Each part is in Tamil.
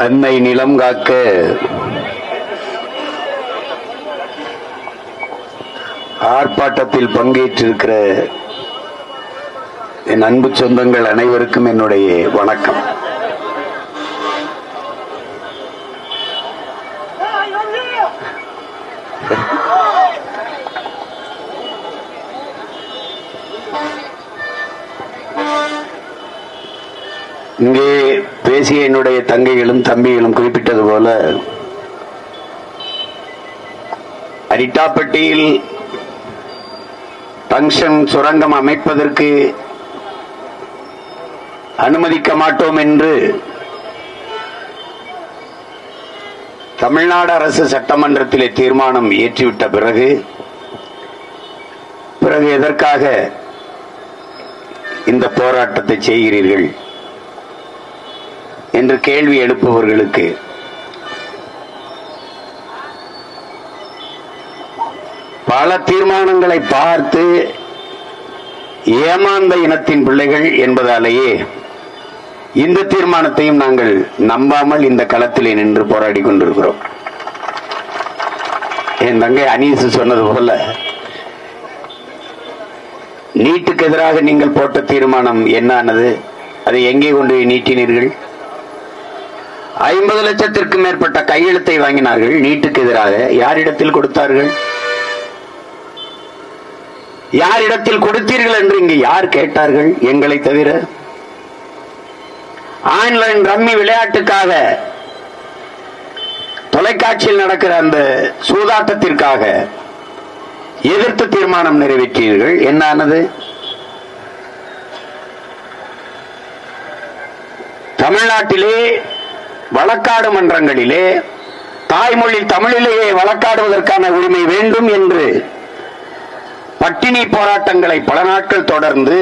அன்னை நிலம் காக்க ஆர்ப்பாட்டத்தில் பங்கேற்றிருக்கிற என் அன்பு சொந்தங்கள் அனைவருக்கும் என்னுடைய வணக்கம். இங்கே பேசிய என்னுடைய தங்கைகளும் தம்பிகளும் குறிப்பிட்டது போல, அரிட்டாப்பட்டியில் டங்ஷன் சுரங்கம் அமைப்பதற்கு அனுமதிக்க மாட்டோம் என்று தமிழ்நாடு அரசு சட்டமன்றத்திலே தீர்மானம் இயற்றிவிட்ட பிறகு எதற்காக இந்த போராட்டத்தை செய்கிறீர்கள் என்று கேள்வி எழுப்புபவர்களுக்கு பல தீர்மானங்களை பார்த்து ஏமாந்த இனத்தின் பிள்ளைகள் என்பதாலேயே இந்த தீர்மானத்தையும் நாங்கள் நம்பாமல் இந்த களத்திலே நின்று போராடி கொண்டிருக்கிறோம். என் தங்கை அனீஸ் சொன்னது போல, நீட்டுக்கு எதிராக நீங்கள் போட்ட தீர்மானம் என்னானது? அதை எங்கே கொண்டு நீட்டினீர்கள்? 50 லட்சத்திற்கும் மேற்பட்ட கையெழுத்தை வாங்கினார்கள் நீட்டுக்கு எதிராக. யாரிடத்தில் கொடுத்தார்கள்? யாரிடத்தில் கொடுத்தீர்கள் என்று இங்கு யார் கேட்டார்கள்? எங்களை தவிர. ஆன்லைன் ரம்மி விளையாட்டுக்காக, தொலைக்காட்சியில் நடக்கிற அந்த சூதாட்டத்திற்காக எதிர்த்து தீர்மானம் நிறைவேற்றீர்கள். என்னானது? தமிழ்நாட்டிலே வழக்காடு மன்றங்களிலே தாய்மொழி தமிழிலேயே வழக்காடுவதற்கான உரிமை வேண்டும் என்று பட்டினி போராட்டங்களை பல நாட்கள் தொடர்ந்து,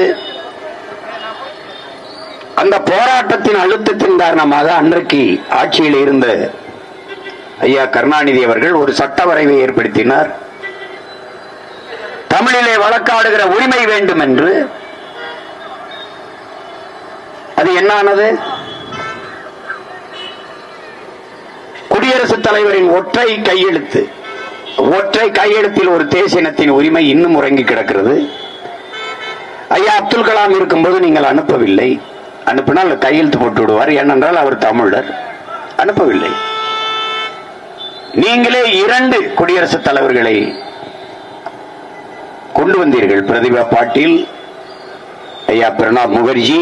அந்த போராட்டத்தின் அழுத்தத்தின் காரணமாக அன்றைக்கு ஆட்சியில் இருந்த ஐயா கருணாநிதி அவர்கள் ஒரு சட்ட வரைவை ஏற்படுத்தினார். தமிழிலே வழக்காடுகிற உரிமை வேண்டும் என்று. அது என்னானது? குடியரசுத் தலைவரின் ஒற்றை கையெழுத்தில் ஒரு தேசியத்தின் உரிமை இன்னும் உறங்கி கிடக்கிறது. ஐயா அப்துல் கலாம் இருக்கும்போது நீங்கள் அனுப்பவில்லை. அனுப்பினால் கையெழுத்து போட்டு விடுவார், ஏனென்றால் அவர் தமிழர். அனுப்பவில்லை. நீங்களே 2 குடியரசுத் தலைவர்களை கொண்டு வந்தீர்கள். பிரதிபா பாட்டீல், ஐயா பிரணாப் முகர்ஜி.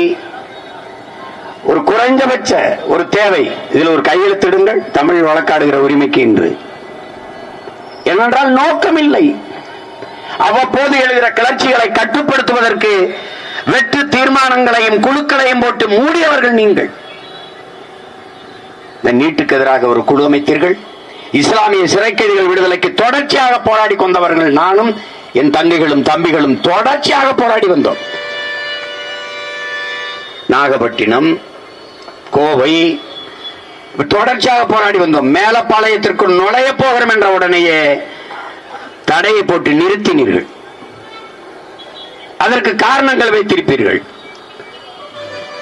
ஒரு குறைஞ்சபட்ச ஒரு தேவை, இதில் ஒரு கையெழுத்திடுங்கள் தமிழ் வழக்காடுகிற உரிமைக்கு என்று. ஏனென்றால் நோக்கம் இல்லை. அவ்வப்போது எழுகிற கிளர்ச்சிகளை கட்டுப்படுத்துவதற்கு வெற்று தீர்மானங்களையும் குழுக்களையும் போட்டு மூடியவர்கள் நீங்கள். இந்த நீட்டுக்கு எதிராக ஒரு குழு அமைத்தீர்கள். இஸ்லாமிய சிறைக்கைதிகள் விடுதலைக்கு தொடர்ச்சியாக போராடி கொண்டவர்கள் நானும் என் தங்கைகளும் தம்பிகளும் தொடர்ச்சியாக போராடி வந்தோம். நாகப்பட்டினம், கோவை தொடர்ச்சியாக போராடி வந்தோம். மேலப்பாளையத்திற்குள் நுழைய போகிறோம் என்ற உடனேயே தடையை போட்டு நிறுத்தினீர்கள். அதற்கு காரணங்கள் வைத்திருப்பீர்கள்.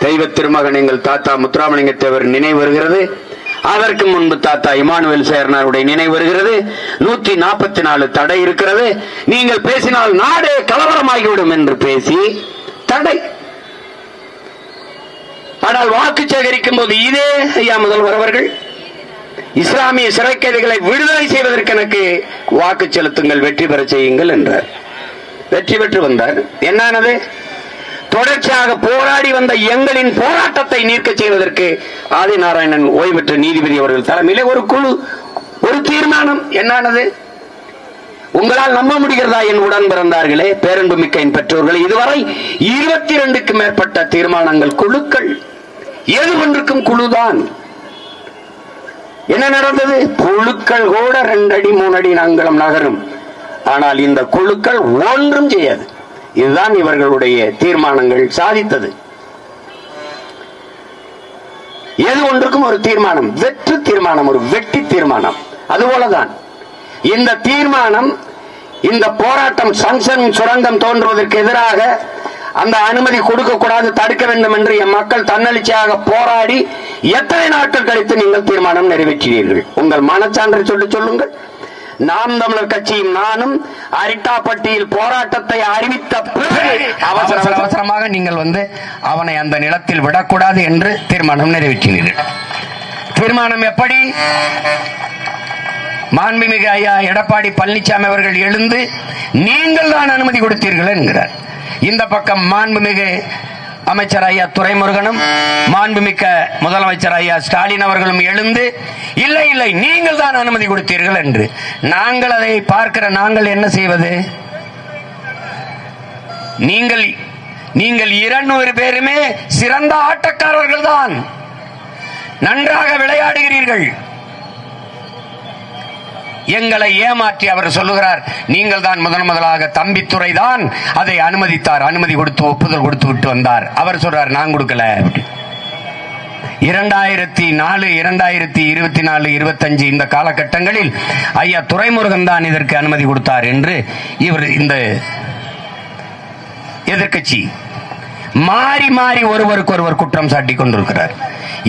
தெய்வ திருமகன் எங்கள் தாத்தா முத்துராமலிங்க தேவர் நினைவு வருகிறது. அதற்கு முன்பு தாத்தா இமானுவேல் சேர்னாருடைய நினைவு வருகிறது. 144 தடை இருக்கிறது. நீங்கள் பேசினால் நாடே கலவரமாகிவிடும் என்று பேசி தடை. ஆனால் வாக்கு சேகரிக்கும் போது இதே ஐயா முதல்வர் அவர்கள் இஸ்லாமிய சிறைக்கைதிகளை விடுதலை செய்வதற்கு எனக்கு வாக்கு செலுத்துங்கள், வெற்றி பெற செய்யுங்கள் என்றார். வெற்றி பெற்று வந்தார். என்னானது? தொடர்ச்சியாக போராடி வந்த எங்களின் போராட்டத்தை நீக்க செய்வதற்கு ஆதிநாராயணன் ஓய்வு பெற்ற நீதிபதி அவர்கள் தலைமையிலே ஒரு குழு, ஒரு தீர்மானம். என்னானது? உங்களால் நம்ப முடிகிறதா என் உடன் பிறந்தார்களே, பேரன்பு மிக்க என் பெற்றோர்கள்? இதுவரை 22க்கும் மேற்பட்ட தீர்மானங்கள், குழுக்கள். எது ஒன்றுக்கும் குழுதான். என்ன நடந்தது? குழுக்கள் கூட 2 அடி 3 அடி அங்குலம் நகரும். ஆனால் இந்த குழுக்கள் ஒன்றும் செய்யாது. இதுதான் இவர்களுடைய தீர்மானங்கள் சாதித்தது. எது ஒன்றுக்கும் ஒரு தீர்மானம், வெற்று தீர்மானம், ஒரு வெட்டி தீர்மானம். அதுபோலதான் இந்த தீர்மானம், இந்த போராட்டம், சங்சன் சுரங்கம் தோன்றுவதற்கு எதிராக அந்த அனுமதி கொடுக்க கூடாது, தடுக்க வேண்டும் என்று என் மக்கள் தன்னெழுச்சியாக போராடி எத்தனை நாட்கள் கழித்து நீங்கள் தீர்மானம் நிறைவேற்றினீர்கள்? உங்கள் மனச்சான்றை சொல்லுங்கள். நாம் தமிழர் கட்சியும் நானும் அரிட்டாப்பட்டியில் போராட்டத்தை அறிவித்த அவசரமாக நீங்கள் அவனை அந்த நிலத்தில் விடக்கூடாது என்று தீர்மானம் நிறைவேற்றினீர்கள். தீர்மானம் எப்படி? மாண்புமிகு ஐயா எடப்பாடி பழனிசாமி அவர்கள் எழுந்து நீங்கள் தான் அனுமதி கொடுத்தீர்கள் என்கிறார். இந்த பக்கம் மாண்புமிகு அமைச்சர் ஐயா துரைமுருகனும் மாண்புமிக்க முதலமைச்சர் ஐயா ஸ்டாலின் அவர்களும் எழுந்து இல்லை இல்லை நீங்கள் தான் அனுமதி கொடுத்தீர்கள் என்று. நாங்கள் அதை பார்க்கிற நாங்கள் என்ன செய்வது? நீங்கள் 200 பேருமே சிறந்த ஆட்டக்காரர்கள் தான், நன்றாக விளையாடுகிறீர்கள். எங்களை ஏமாற்றி அவர் சொல்லுகிறார், நீங்கள் தான் முதலாக தம்பித்துறை தான் அதை அனுமதித்தார், அனுமதி கொடுத்து ஒப்புதல் கொடுத்து விட்டு வந்தார். அவர் சொல்றார் நான் கொடுக்கல. 2004, 2024, 25 இந்த காலகட்டங்களில் ஐயா துரைமுருகன் தான் இதற்கு அனுமதி கொடுத்தார் என்று இவர் இந்த எதிர்க்கட்சி மாறி மாறி ஒருவருக்கொருவர் குற்றம் சாட்டி கொண்டிருக்கிறார்.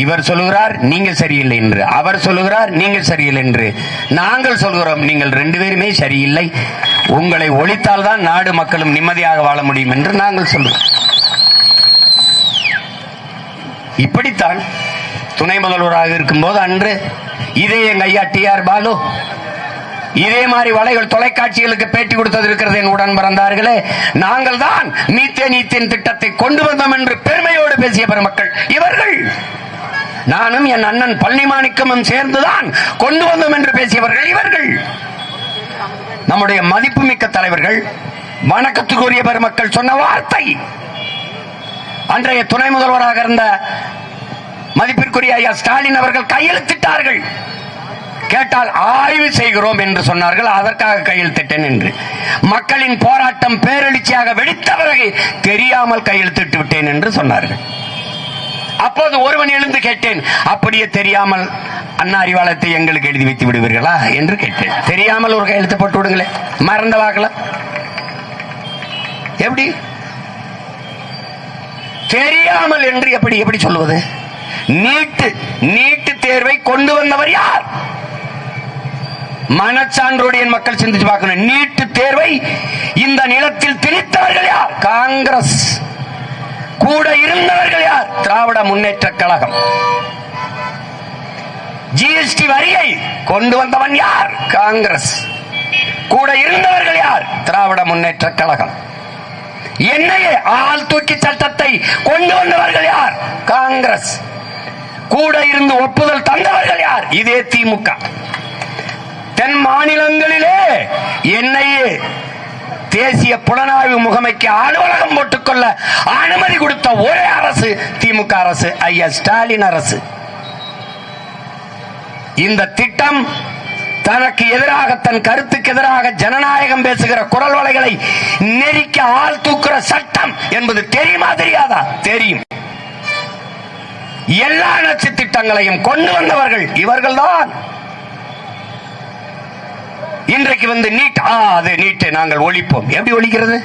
இவர் சொல்லுகிறார் நீங்க சரியில்லை என்று, அவர் சொல்லுகிறார் நீங்கள் சரியில்லை என்று, நாங்கள் சொல்கிறோம் நீங்கள் 2 பேருமே சரியில்லை, உங்களை ஒழித்தால் தான் நாடு மக்களும் நிம்மதியாக வாழ முடியும் என்று நாங்கள் சொல்லுவோம். இப்படித்தான் துணை முதல்வராக இருக்கும்போது அன்று இதே எங்க ஐயா டிஆர் பாலு இதே மாதிரி வலைகள் தொலைக்காட்சிகளுக்கு பேட்டி கொடுத்தது இருக்கிறது. என் உடன் பிறந்தார்களே, நாங்கள் தான் மீத்தேன் திட்டத்தை கொண்டு வந்தோம் என்று பெருமையோடு பேசிய பெருமக்கள் இவர்கள். நானும் என் அண்ணன் பழனிமாணிக்கமும் சேர்ந்துதான் கொண்டு வந்தோம் என்று பேசியவர்கள் இவர்கள். நம்முடைய மதிப்புமிக்க தலைவர்கள், வணக்கத்துக்குரிய பெருமக்கள் சொன்ன வார்த்தை. அன்றைய துணை முதல்வராக இருந்த மதிப்பிற்குரிய ஐயா ஸ்டாலின் அவர்கள் கையெழுத்திட்டார்கள். கேட்டால் ஆய்வு செய்கிறோம் என்று சொன்னார்கள். அதற்காக கையெழுத்திட்டேன் என்று. மக்களின் போராட்டம் பேரெழுச்சியாக வெடித்த பிறகு தெரியாமல் கையெழுத்திட்டு விட்டேன் என்று சொன்னார்கள். அப்போது ஒருவன் எழுந்து கேட்டேன், அப்படியே தெரியாமல் அண்ணா அறிவாலயத்தை எங்களுக்கு எழுதி வைத்து விடுவீர்களா என்று கேட்டேன். தெரியாமல் ஒரு கையெழுத்து போட்டு விடுங்களே, மறந்த வாக்கல எப்படி தெரியாமல் என்று எப்படி சொல்லுவது? நீட்டு தேர்வை கொண்டு வந்தவர் யார்? மனச்சான்றோடு மக்கள் சிந்திச்சு பார்க்கணும். நீட்டு தேர்வை இந்த நிலத்தில் திணித்தவர்கள் யார்? காங்கிரஸ். கூட இருந்தவர்கள் யார்? திராவிட முன்னேற்ற கழகம். ஜிஎஸ்டி வரியை கொண்டு வந்தவன் யார்? காங்கிரஸ். கூட இருந்தவர்கள் யார்? திராவிட முன்னேற்ற கழகம். என்ஐஏ ஆள் தூக்கி சட்டத்தை கொண்டு வந்தவர்கள் யார்? காங்கிரஸ். கூட இருந்து ஒப்புதல் தந்தவர்கள் யார்? இதே திமுக. தென் மாநிலங்களிலே என்ஐஏ தேசிய புலனாய்வு முகமைக்கு அலுவலகம் போட்டுக்கொள்ள அனுமதி கொடுத்த ஒரே அரசு திமுக அரசு, ஐயா ஸ்டாலின் அரசு. இந்த திட்டம் தனக்கு எதிராக, தன் கருத்துக்கு எதிராக ஜனநாயகம் பேசுகிற குரல் வலைகளை நெரிக்க ஆள் தூக்குற சட்டம் என்பது தெரியுமா தெரியாதா? தெரியும். எல்லா நச்சு திட்டங்களையும் கொண்டு வந்தவர்கள் இவர்கள்தான். இன்றைக்கு நீட்டை நாங்கள் ஒழிப்போம். எப்படி ஒழிக்கிறது?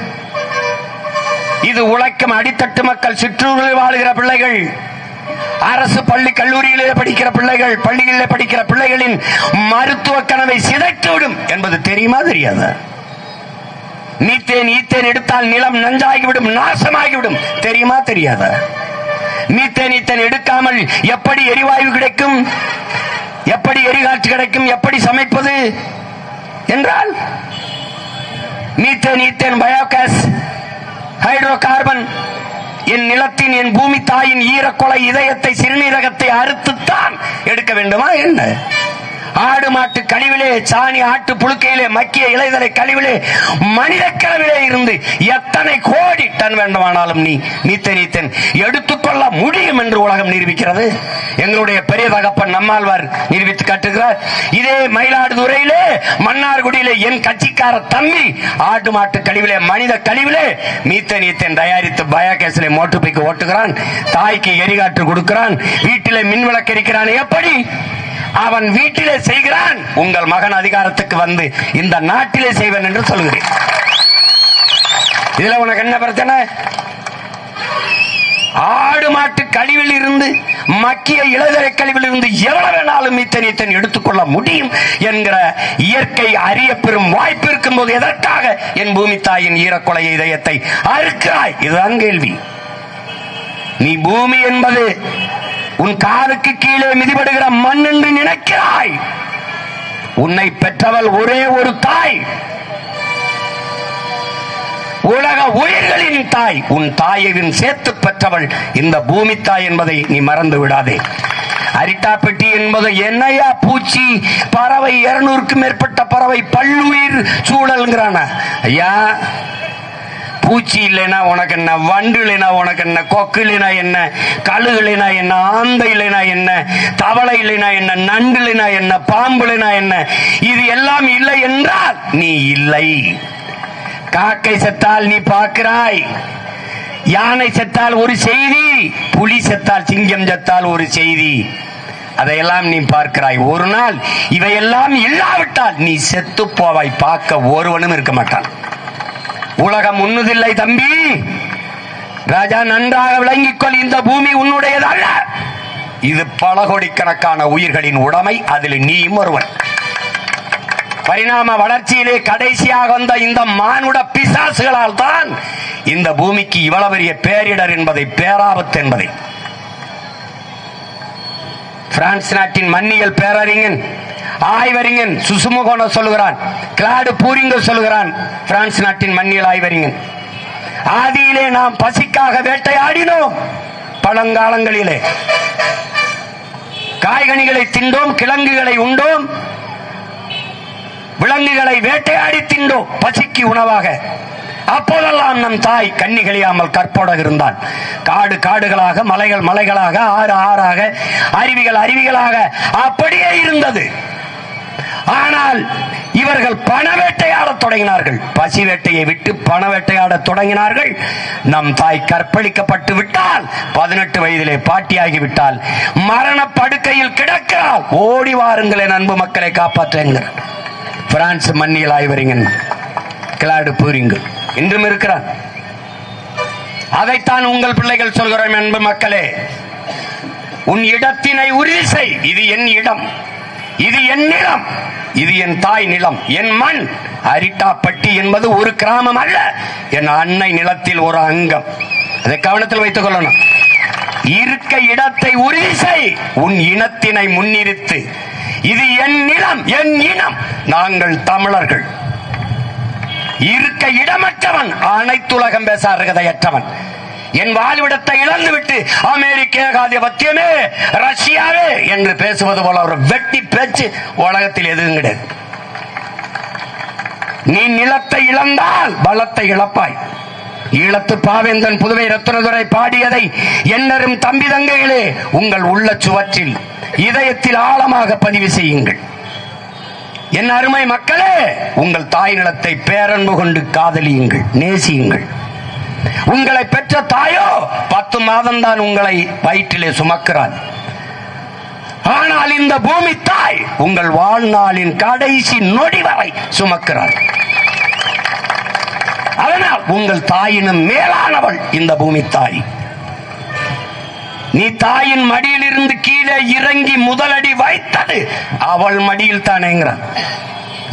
இது உழைக்கும் அடித்தட்டு மக்கள், சிற்றூரில் வாழ்கிற பிள்ளைகள், அரசு பள்ளி கல்லூரியிலே படிக்கிற பிள்ளைகள், பள்ளிகளிலே படிக்கிற பிள்ளைகளின் மருத்துவ கனவை சிதைத்துவிடும் என்பது தெரியுமா தெரியாதா? ஈத்தேன் எடுத்தால் நிலம் நஞ்சாகிவிடும், நாசமாகிவிடும், தெரியுமா தெரியாதா? மீத்தேன் எடுக்காமல் எப்படி எரிவாயு கிடைக்கும்? எப்படி எரிகாற்று கிடைக்கும்? எப்படி சமைப்பது என்றால் மீத்தேன் பயோகேஸ், ஹைட்ரோ கார்பன் என் நிலத்தின், என் பூமி தாயின் ஈரக்கொலை இதயத்தை, சிறுநீரகத்தை அறுத்துத்தான் எடுக்க வேண்டுமா என்ன? ஆடு மாட்டு கழிவிலே, சாணி ஆட்டு புழுக்கையிலே, மக்கிய இலைதலை கழிவிலே, மனித கழிவிலே இருந்து எத்தனை கோடி டன் வேண்டுமானாலும் நீ மீத்தேன் எடுத்துக்கொள்ள முடியும் என்று உலகம் நிரூபிக்கிறது. எங்களுடைய பெரிய தகப்பன் நம்மாழ்வார் நிரூபித்து காட்டுகிறார். இதே மயிலாடுதுறையிலே, மன்னார்குடியிலே என் கட்சிக்கார தம்பி ஆட்டு மாட்டு கழிவிலே, மனித கழிவிலே மீத்தேன் தயாரித்து பயோகேஸிலே மோட்டர் பைக்கு ஓட்டுகிறான், தாய்க்கு எரிகாற்று கொடுக்கிறான், வீட்டிலே மின் விளக்கு எரிக்கிறான். எப்படி அவன் வீட்டிலே செய்கிறான், உங்கள் மகன் அதிகாரத்துக்கு வந்து இந்த நாட்டிலே செய்வன் என்று சொல்கிறேன். இதுல உனக்கு என்ன பிரச்சனை? ஆடு மாட்டு கழிவில் இருந்து, மக்கிய இளதரை கழிவில் இருந்து எவ்வளவு வேணாலும் மீத்தேன் எடுத்துக்கொள்ள முடியும் என்கிற இயற்கை அறிய பெறும் வாய்ப்பு இருக்கும் போது எதற்காக என் பூமி தாயின் ஈரக்குலைய இதயத்தை அறுக்கிறாய்? இதுதான் கேள்வி. நீ பூமி என்பது உன் காலுக்கு கீழே மிதிபடுகிற மண் என்று நினைக்கிறாய். உன்னை பெற்றவள் ஒரே ஒரு தாய், உலக உயிர்களின் தாய். உன் தாயின் சேர்த்து பெற்றவள் இந்த பூமி தாய் என்பதை நீ மறந்து விடாதே. அரிட்டாப்பெட்டி என்பது என்னையா பூச்சி பறவை, 200க்கும் மேற்பட்ட பறவை பல்லுயிர் சூழல்ங்கிறான. ஐயா, பூச்சி இல்லைனா உனக்கு என்ன, வண்டு இல்லைனா உனக்கு என்ன, கொக்கு இல்லைனா என்ன, கழுகு இல்லைனா என்ன, ஆந்தை இல்லைனா என்ன, தவளை இல்லைனா என்ன, நண்டு இல்லைனா என்ன, பாம்பு இல்லைனா என்ன, இது எல்லாம் இல்லை என்றால் நீ இல்லை. காக்கை செத்தால் நீ பார்க்கிறாய், யானை செத்தால் ஒரு செய்தி, புலி செத்தால், சிங்கம் செத்தால் ஒரு செய்தி, அதையெல்லாம் நீ பார்க்கிறாய். ஒரு நாள் இவையெல்லாம் இல்லாவிட்டால் நீ செத்து போவாய். பார்க்க ஒருவனும் இருக்க மாட்டான். உலகம் உன்னுதில்லை தம்பி. ராஜா, நன்றாக விளங்கிக்கொள், இந்த பூமி உன்னுடையதல்ல. இது பல கோடிக்கணக்கான உயிர்களின் உடைமை. அதில் நீயும் ஒருவன். பரிணாம வளர்ச்சியிலே கடைசியாக வந்த இந்த மானுட பிசாசுகளால் தான் இந்த பூமிக்கு இவ்வளவு பெரிய பேரிடர் என்பதை, பேராபத்து என்பதை பிரான்ஸ் நாட்டின் மண்ணியல் பேரறிஞன் ஆய்வறிஞன் சுசுமுகோன சொல்லுகிறான். கிளாடு பூரிங்க சொல்லுகிறான். பிரான்ஸ் நாட்டின் மண்ணியல் ஆய்வறிஞன், ஆதியிலே நாம் பசிக்காக வேட்டையாடினோம். பழங்காலங்களிலே காய்கனிகளை தின்றோம், கிழங்குகளை உண்டோம், விலங்குகளை வேட்டையாடி தின்றோம் பசிக்கு உணவாக. அப்போதெல்லாம் நம் தாய் கன்னிகளியாமல் கற்போட இருந்தான். காடு காடுகளாக, மலைகள் மலைகளாக, ஆறு ஆறாக, அருவிகள் அருவிகளாக அப்படியே இருந்தது. ஆனால் இவர்கள் பண வேட்டையாட தொடங்கினார்கள். பசி வேட்டையை விட்டு பண வேட்டையாட தொடங்கினார்கள். நம் தாய் கற்பழிக்கப்பட்டு விட்டால், 18 வயதிலே பாட்டியாகிவிட்டால், மரண படுக்கையில் கிடக்கிறாள். ஓடி வாருங்கள் என் அன்பு மக்களை காப்பாற்றுங்கள். பிரான்ஸ் மண்ணியல் ஆய்வறிஞன் கிளாடு பூரிங்கு இன்றும் இருக்கிறான். அதைத்தான் உங்கள் பிள்ளைகள் சொல்கிறோம். அன்பு மக்களே, உன் இடத்தினை உறுதி செய். இது என் இடம், இது என் நிலம், இது என் தாய் நிலம், என் மண். அரிட்டாப்பட்டி என்பது ஒரு கிராமம் அல்ல, என் அன்னை நிலத்தில் ஒரு அங்கம். அதை கவனத்தில் வைத்துக் கொள்ளணும். இருக்க இடத்தை உறுதி செய், உன் இனத்தினை முன்னிறுத்து. இது என் நிலம், என் இனம், நாங்கள் தமிழர்கள். இருக்க இடமற்றவன் அனைத்துலகம் பேச அருகதையற்றவன். என் வாழ்விடத்தை இழந்துவிட்டு அமெரிக்க ஏகாதிபத்தியமே, ரஷ்யாவே என்று பேசுவது போல ஒரு வெட்டி பேச்சு உலகத்தில் எதுவும் கிடையாது. நீ நிலத்தை இழந்தால் பலத்தை இழப்பாய். ஈழத்து பாவேந்தன் புதுவை ரத்னதுரை பாடியதை என்னரும் தம்பி தங்கைகளே உங்கள் உள்ள சுவற்றில், இதயத்தில் ஆழமாக பதிவு செய்யுங்கள். என் அருமை மக்களே, உங்கள் தாய் நிலத்தை பேரன்பு கொண்டு காதலியுங்கள், நேசியுங்கள். உங்களை பெற்ற தாயோ 10 மாதம் தான் உங்களை வயிற்றிலே சுமக்கிறார். ஆனால் இந்த பூமி தாய் உங்கள் வாழ்நாளின் கடைசி நொடி வரை சுமக்கிறார். அதனால் உங்கள் தாயினும் மேலானவள் இந்த பூமி தாய். நீ தாயின் மடியில் இருந்து கீழே இறங்கி முதலடி வைத்தது அவள் மடியில் தானேங்கிறான்.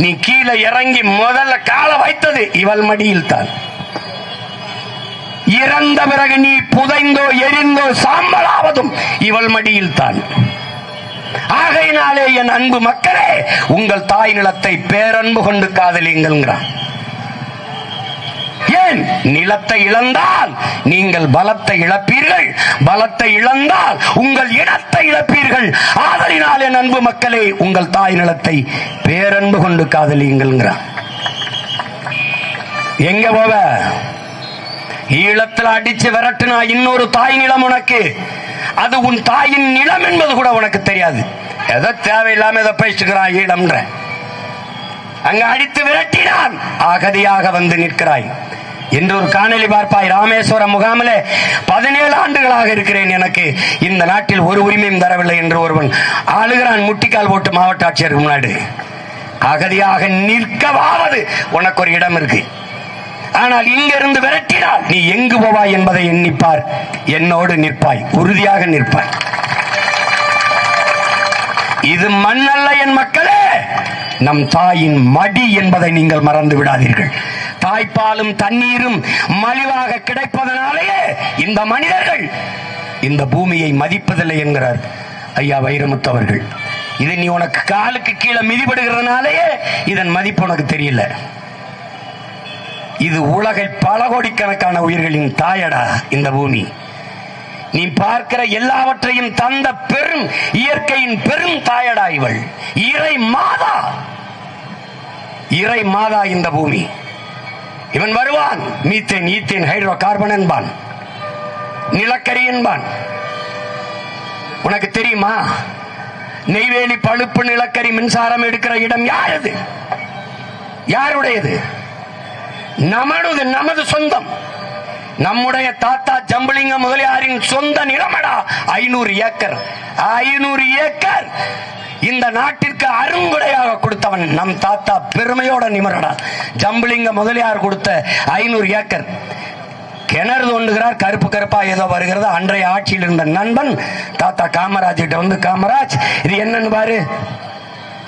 நீ கீழே இறங்கி முதல்ல கால வைத்தது இவள் மடியில் தான். இறந்த பிறகு நீ புதைந்தோ எரிந்தோ சாம்பலாவதும் இவள் மடியில் தான். ஆகையினாலே என் அன்பு மக்களே, உங்கள் தாய் நிலத்தை பேரன்பு கொண்டு காதலியுங்கள். ஏன்? நிலத்தை இழந்தால் நீங்கள் பலத்தை இழப்பீர்கள், பலத்தை இழந்தால் உங்கள் இனத்தை இழப்பீர்கள். ஆதலினால் என் அன்பு மக்களே, உங்கள் தாய் நிலத்தை பேரன்பு கொண்டு காதலியுங்கள். எங்க போவ? ஈழத்தில் அடிச்சு விரட்டுனா இன்னொரு தாய் நிலம் உனக்கு, அது உன் தாயின் நிலம் என்பது கூட உனக்கு தெரியாது. எதோ தேவையில்லாம எதை பேசிக்கிறான் ஈழம்ன்ற. அங்க அடித்து விரட்டினான், அகதியாக வந்து நிற்கிறாய். இன்று ஒரு காணொலி பார்ப்பாய். ராமேஸ்வரம் முகாமிலே 17 ஆண்டுகளாக இருக்கிறேன், எனக்கு இந்த நாட்டில் ஒரு உரிமையும் தரவில்லை என்று ஒருவன் ஆளுகிறான், முட்டிக்கால் போட்டு மாவட்ட ஆட்சியருக்கு முன்னாடி. அகதியாக நிற்கவாவது உனக்கு ஒரு இடம் இருக்கு. ஆனால் இங்கிருந்து விரட்டினால் நீ எங்கு போவாய் என்பதை எண்ணிப்பார். என்னோடு நிற்பாய், உறுதியாக நிற்பாய். இது மண்ணல்ல என் மக்களே, நம் தாயின் மடி என்பதை நீங்கள் மறந்து விடாதீர்கள். தாய்ப்பாலும் தண்ணீரும் மலிவாக கிடைப்பதனாலேயே இந்த மனிதர்கள் இந்த பூமியை மதிப்பதில்லை என்கிறார் ஐயா வைரமுத்து அவர்கள். இது நீ உனக்கு காலுக்கு கீழே மிதிபடுகிறதுனாலேயே இதன் மதிப்பு உனக்கு தெரியல. இது உலகில் பல கோடிக்கணக்கான உயிர்களின் தாயடா இந்த பூமி. நீ பார்க்கிற எல்லாவற்றையும் தந்த பெரும் இயற்கையின் பெரும் தாயடா இவள். இறை மாதா, இறை மாதா இந்த பூமி. இவன் வருவான், மீத்தேன் ஈத்தேன் ஹைட்ரோ கார்பன் என்பான், நிலக்கரி என்பான். உனக்கு தெரியுமா நெய்வேலி பழுப்பு நிலக்கரி மின்சாரம் எடுக்கிற இடம் யாரது? யாருடையது? நமது சொந்தம். நம்முடைய தாத்தா ஜம்புலிங்க முதலியாரின் சொந்த நிலமடா. 500 ஏக்கர் 500 ஏக்கர் இந்த நாட்டிற்கு அருங்குடையாக கொடுத்தவன் நம் தாத்தா. பெருமையோட நிமரடா. ஜம்புலிங்க முதலியார் கொடுத்த 500 ஏக்கர். கிணறு தோண்டுகிறார், கருப்பு கருப்பா ஏதோ வருகிறது. அன்றைய ஆட்சியில் இருந்த நண்பன் தாத்தா காமராஜ் கிட்ட வந்து, காமராஜ் இது என்னன்னு பாரு,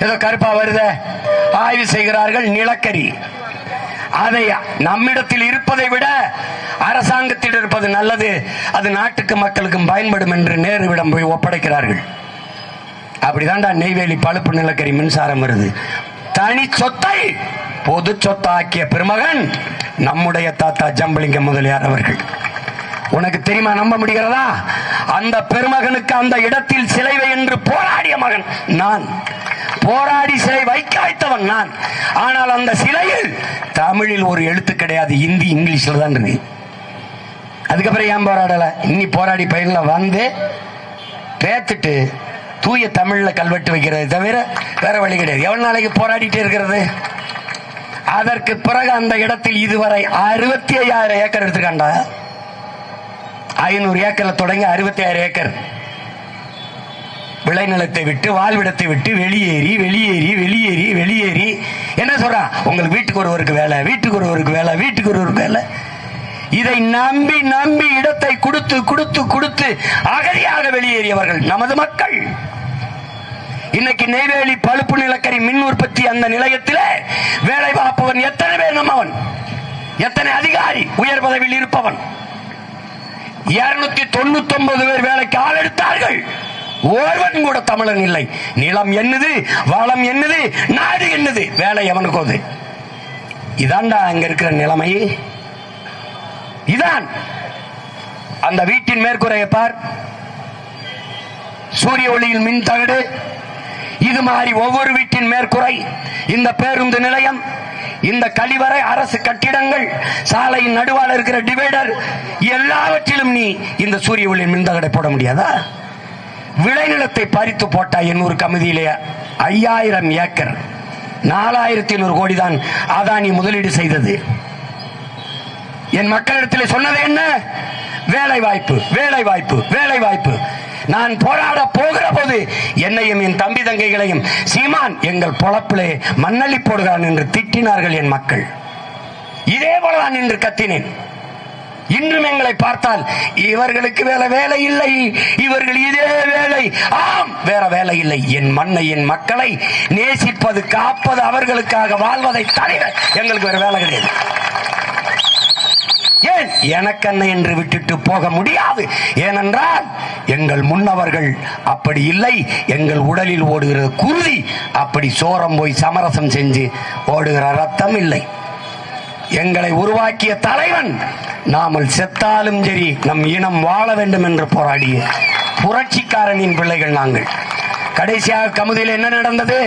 ஏதோ கருப்பா வருத. ஆய்வு செய்கிறார்கள், நிலக்கரி. அதை நம்மிடத்தில் இருப்பதை விட அரசாங்கத்தில் இருப்பது நல்லது, அது நாட்டுக்கு மக்களுக்கும் பயன்படும் என்று நேருவிடம் போய் ஒப்படைக்கிறார்கள். அப்படிதான்டா நெய்வேலி பழுப்பு நிலக்கரி மின்சாரம் வருது. தனி சொத்தை பொது சொத்தாக்கிய பெருமகன் நம்முடைய தாத்தா ஜம்புலிங்க முதலியார் அவர்கள். உனக்கு தெரியுமா, நம்ப முடிகிறதா? அந்த பெருமகனுக்கு அந்த இடத்தில் சிலை வை என்று போராடிய மகன் நான். போராடி சிலை வைக்க வைத்தவன் நான். ஆனால் அந்த சிலையில் தமிழில் ஒரு எழுத்து கிடையாது, இந்தி இங்கிலீஷ்ல தான் இருக்கு. அதுக்கப்புறம் ஏன் போராடல? இன்னி போராடி பயில வந்து பேத்துட்டு தூய தமிழ்ல கல்வெட்டு வைக்கிறது தவிர வேற வழி கிடையாது. எவ்வளவு நாளைக்கு போராடிட்டே இருக்கிறது? அதற்கு பிறகு அந்த இடத்தில் இதுவரை 65,000 ஏக்கர் எடுத்துக்காண்டா. 500 ஏக்கர்ல தொடங்கி 65,000 ஏக்கர் விளைநிலத்தை விட்டு, வாழ்விடத்தை விட்டு வெளியேறி வெளியேறி வெளியேறி வெளியேறி என்ன சொல்றான்? உங்களுக்கு வீட்டுக்கு ஒருவருக்கு வேலை, வீட்டுக்கு ஒருவருக்கு வேலை, வீட்டுக்கு ஒருவருக்கு வேலை. இதை நம்பி நம்பி இடத்தை கொடுத்து கொடுத்து கொடுத்து அகதியாக வெளியேறியவர்கள் நமது மக்கள். இன்னைக்கு நெய்வேலி பழுப்பு நிலக்கரி மின் உற்பத்தி அந்த நிலையத்தில் வேலை பார்ப்பவன் எத்தனை பேர்? நம்மவன் எத்தனை அதிகாரி உயர் பதவியில் இருப்பவன்? 299 பேர் வேலைக்கு ஆள் எடுத்தார்கள். ஒருவன் கூட தமிழன் இல்லை. நிலம் என்னது, வளம் என்னது, நாடு என்னது, வேலை எவனுக்கு அது? இதான்டா அங்க இருக்கிற நிலைமை. இதான் அந்த வீட்டின் மேற்கூரையை பார், சூரிய ஒளியில் மின் தகடு. இது மாதிரி ஒவ்வொரு வீட்டின் மேற்கூரை, இந்த பேருந்து நிலையம், இந்த கழிவறை, அரசு கட்டிடங்கள், சாலையின் நடுவால் இருக்கிற டிவைடர், எல்லாவற்றிலும் நீ இந்த சூரிய ஒளியின் மின் தகடை போட முடியாதா? விளைநிலத்தை பறித்து போட்டா எண்ணூறு கமிதியிலே 5000 ஏக்கர் 4100 கோடி தான் அதானி முதலீடு செய்தது. என் மக்களிடத்தில் சொன்னது என்ன? வேலை வாய்ப்பு, வேலை வாய்ப்பு, வேலை வாய்ப்பு. நான் போராட போகிற போது என்னையும் என் தம்பி தங்கைகளையும் சீமான் எங்கள் பொழப்பிலே மண்ணள்ளி போடுகிறான் என்று திட்டினார்கள் என் மக்கள். இதே போலதான் என்று கத்தினேன். இன்றும் எங்களை பார்த்தால் இவர்களுக்கு வேற வேலை இல்லை, இவர்கள் இதே வேலை. ஆம், வேற வேலை இல்லை. என் மண்ணை, என் மக்களை நேசிப்பது, காப்பது, அவர்களுக்காக வாழ்வதை தவிர எங்களுக்கு வேற வேலை கிடையாது. ஏன் எனக்கென்ன என்று விட்டுட்டு போக முடியாது. ஏனென்றால் எங்கள் முன்னவர்கள் அப்படி இல்லை. எங்கள் உடலில் ஓடுகிற குருதி அப்படி சோரம் போய் சமரசம் செஞ்சு ஓடுகிற ரத்தம் இல்லை. எங்களை உருவாக்கிய தலைவன் நாமல் செத்தாலும் சரி நம் இனம் வாழ வேண்டும் என்று போராடிய புரட்சிக்காரனின் பிள்ளைகள் நாங்கள். கடைசியாக கமுதியில் என்ன நடந்தது?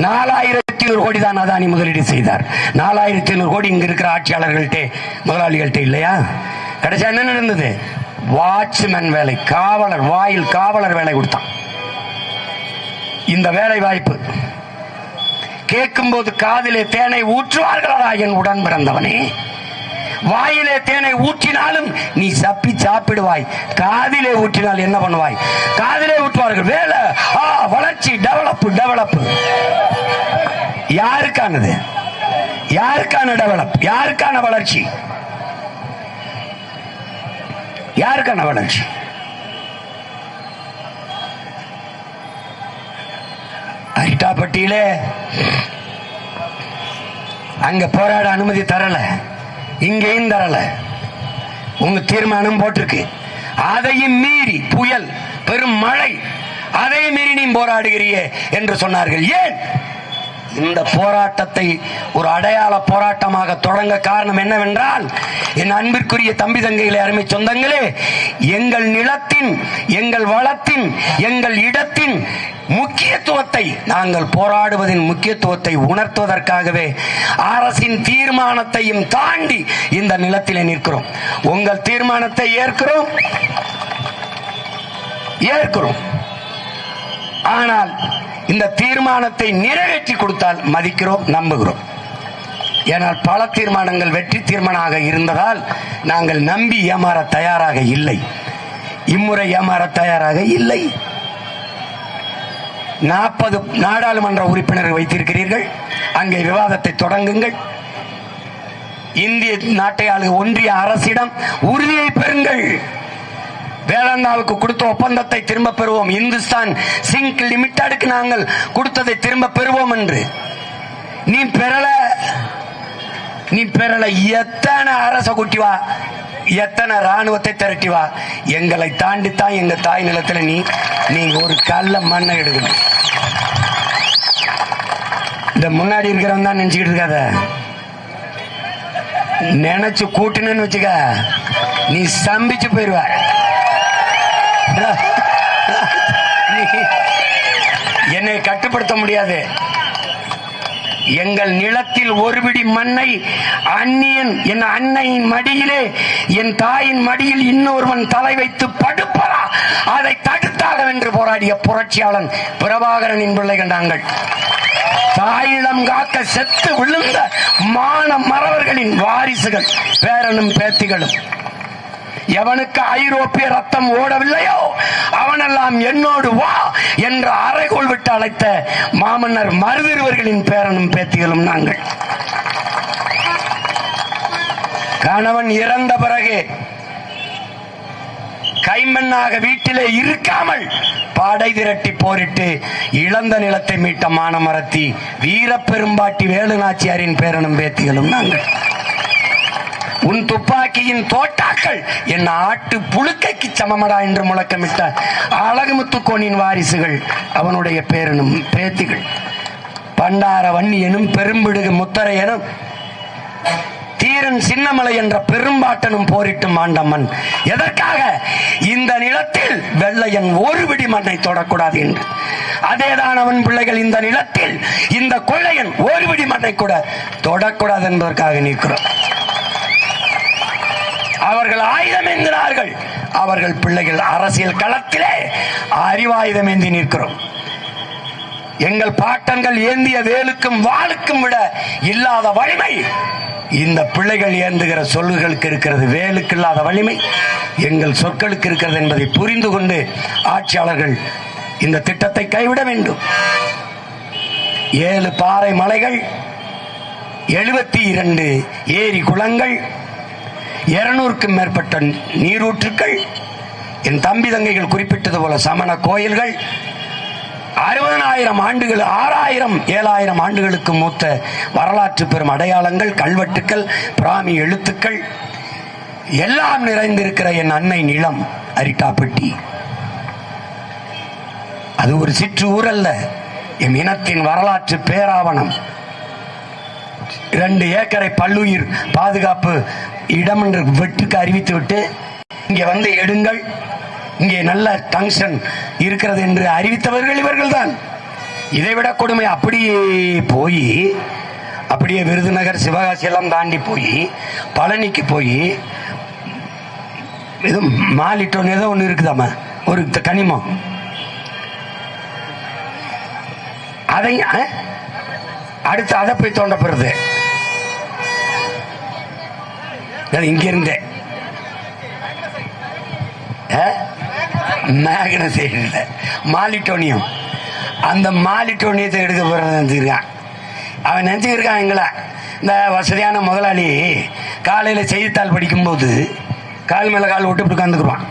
4100 கோடி தான் அதானி முதலீடு செய்தார். 4100 கோடி இங்க இருக்கிற ஆட்சியாளர்கள்ட்ட, முதலாளிகள்ட்ட இல்லையா? கடைசியா என்ன நடந்தது? வாட்ச்மேன் வேலை, காவலர், வாயில் காவலர் வேலை கொடுத்தான். இந்த வேலை வாய்ப்பு கேட்கும் போது காதிலே தேனை ஊற்றுவார்களா என் உடன் பிறந்தவனே? வாயிலே தேனை ஊற்றினாலும் நீ சப்பி சாப்பிடுவாய். காதிலே ஊற்றினால் என்ன பண்ணுவாய்? காதிலே ஊற்றுவார்கள். வேலை, வளர்ச்சி, டெவலப் டெவலப். யாருக்கானது? யாருக்கான டெவலப்? யாருக்கான வளர்ச்சி? யாருக்கான வளர்ச்சி? அரிட்டாப்பட்டியிலே அங்க போராட அனுமதி தரல, இங்கேயும் தரல. உங்க தீர்மானம் போட்டிருக்கு. அதையும் மீறி புயல், பெரும் மழை, அதையும் மீறி நீ போராடுகிறியே என்று சொன்னார்கள். ஏன் இந்த போராட்டத்தை ஒரு அடையாள போராட்டமாக தொடங்க காரணம் என்னவென்றால், என் அன்பிற்குரிய தம்பி தங்கைகளே, அருமை சொந்தங்களே, எங்கள் நிலத்தின், எங்கள் வளத்தின், எங்கள் இடத்தின் முக்கியத்துவத்தை, நாங்கள் போராடுவதின் முக்கியத்துவத்தை உணர்த்துவதற்காகவே அரசின் தீர்மானத்தையும் தாண்டி இந்த நிலத்திலே நிற்கிறோம். உங்கள் தீர்மானத்தை ஏற்கிறோம். ஆனால் இந்த தீர்மானத்தை நிறைவேற்றி கொடுத்தால் மதிக்கிறோம், நம்புகிறோம். ஏனால் பல தீர்மானங்கள் வெற்றி தீர்மானமாக இருந்ததால் நாங்கள் நம்பி ஏமாற தயாராக இல்லை. இம்முறை ஏமாற தயாராக இல்லை. 40 நாடாளுமன்ற உறுப்பினர்கள் வைத்திருக்கிறீர்கள். அங்கே விவாதத்தை தொடங்குங்கள். இந்திய நாட்டை ஆளும் ஒன்றிய அரசிடம் உறுதியை பெறுங்கள். வேளாண்மைக்கு கொடுத்த ஒப்பந்தத்தை திரும்ப பெறுவோம். இந்துஸ்தான் சிங்க் லிமிடெடுக்கு நாங்கள் கொடுத்ததை திரும்ப பெறுவோம் என்று. நீ பெறல. எத்தனை அரச குட்டி வா, எத்தனை ராணுவத்தை திரட்டி வா, எங்களை தாண்டித்தான் எங்க தாய் நிலத்தில் நீ ஒரு கல்ல மண்ணை எடுக்கணும். இந்த முன்னாடி இருக்கிறவன் தான் நினைச்சுக்கிட்டு இருக்காத. நினைச்சு கூட்டினு வச்சுக்க, நீ ஸ்தம்பிச்சு போயிருவ. என்னை கட்டுப்படுத்த முடியாது. எங்கள் நிலத்தில் ஒரு பிடி மண்ணை அந்நியன், என் அன்னையின் மடியிலே, என் தாயின் மடியில் இன்னொருவன் தலை வைத்து படுப்பதா, அதை தடுத்தாக வென்று போராடிய புரட்சியாளன் பிரபாகரனின் பிள்ளைகள் நாங்கள். தாயிடம் காக்க செத்து விழுந்த மான மறவர்களின் வாரிசுகள், பேரனும் பேத்திகளும். எவனுக்கு ஐரோப்பிய ரத்தம் ஓடவில்லையோ அவனெல்லாம் என்னோடு வா என்று அறைகோள் விட்டு அழைத்த மாமன்னர் மருதிருவர்களின் பேரனும் பேத்திகளும் நாங்கள். கணவன் இறந்த பிறகு கைமண்ணாக வீட்டிலே இருக்காமல் பாடை திரட்டி போரிட்டு இழந்த நிலத்தை மீட்ட மானமரத்தி வீரப்பெரும்பாட்டி வேலுநாச்சியாரின் பேரனும் பேத்திகளும் நாங்கள். உன் துப்பாக்கியின் தோட்டாக்கள் என் ஆட்டு புழுக்கைக்கு சமமடா என்று முழக்கமிட்ட அழகுமுத்துக்கோனின் வாரிசுகள், அவனுடைய பேரனும் பேத்திகள். பண்டார வன்னி எனும் பெரும்பிடுகு முத்தரை எனும் தீரன் சின்னமலை என்ற பெரும்பாட்டனும் போரிட்டு மாண்டம்மன். எதற்காக? இந்த நிலத்தில் வெள்ளையன் ஒரு பிடி மண்ணை தொடக்கூடாது என்று. அதேதான் அவன் பிள்ளைகள் இந்த நிலத்தில் இந்த கொள்ளையன் ஒரு பிடி மண்ணை கூட தொடக்கூடாது என்பதற்காக நிற்கிறோம். அவர்கள் ஆயுதம் ஏந்தினார்கள், அவர்கள் பிள்ளைகள் அரசியல் களத்திலே அறிவாயுதம் ஏந்தி நிற்கிறோம். எங்கள் பாட்டன்கள் ஏந்திய வேலுக்கும் வாளுக்கும் விட இல்லாத வலிமை இந்த பிள்ளைகள் ஏந்துகிற சொல்லுகளுக்கு இருக்கிறது. வேலுக்கு இல்லாத வலிமை எங்கள் சொற்களுக்கு இருக்கிறது என்பதை புரிந்து கொண்டு ஆட்சியாளர்கள் இந்த திட்டத்தை கைவிட வேண்டும். 7 பாறை மலைகள், 72 ஏரி குளங்கள், 200க்கும் மேற்பட்ட நீரூற்றுக்கள், என் தம்பி தங்கைகள் குறிப்பிட்டது போல சமண கோயில்கள், 60,000 ஆண்டுகள், 6,000 7,000 ஆண்டுகளுக்கு மூத்த வரலாற்று பெறும் அடையாளங்கள், கல்வெட்டுக்கள், பிராமி எழுத்துக்கள் எல்லாம் நிறைந்திருக்கிற என் அன்னை நிலம் அரிட்டாப்பட்டி. அது ஒரு சிற்றூர் அல்ல, என் இனத்தின் வரலாற்று பேராவணம். 2 ஏக்கரை பல்லுயிர் பாதுகாப்பு இடம் என்று வெட்டுக்கு அறிவித்து விட்டு இங்கே வந்து எடுங்கள், இங்கே நல்ல டங்ஷன் இருக்கிறது என்று அறிவித்தவர்கள் இவர்கள் தான். இதைவிட கொடுமை, அப்படியே போய் அப்படியே விருதுநகர் சிவகாசி எல்லாம் தாண்டி போய் பழனிக்கு போய் ஏதோ மாலிட்டோன்னு ஏதோ ஒன்று இருக்குதாமா, ஒரு கனிமம், அதை அடுத்து அதை போய் தோண்ட போறது. இங்க இருந்தே மேக்னசைட் மாலிட்டோனியம், அந்த மாலிட்டோனியத்தை எடுக்க போறது நினைச்சிருக்கான். அவன் நினைச்சுக்கிருக்கான் எங்களை இந்த வசதியான முதலாளி காலையில் செய்தித்தாள் படிக்கும்போது கால் மேலே கால் விட்டு உட்காந்துக்குருவான்.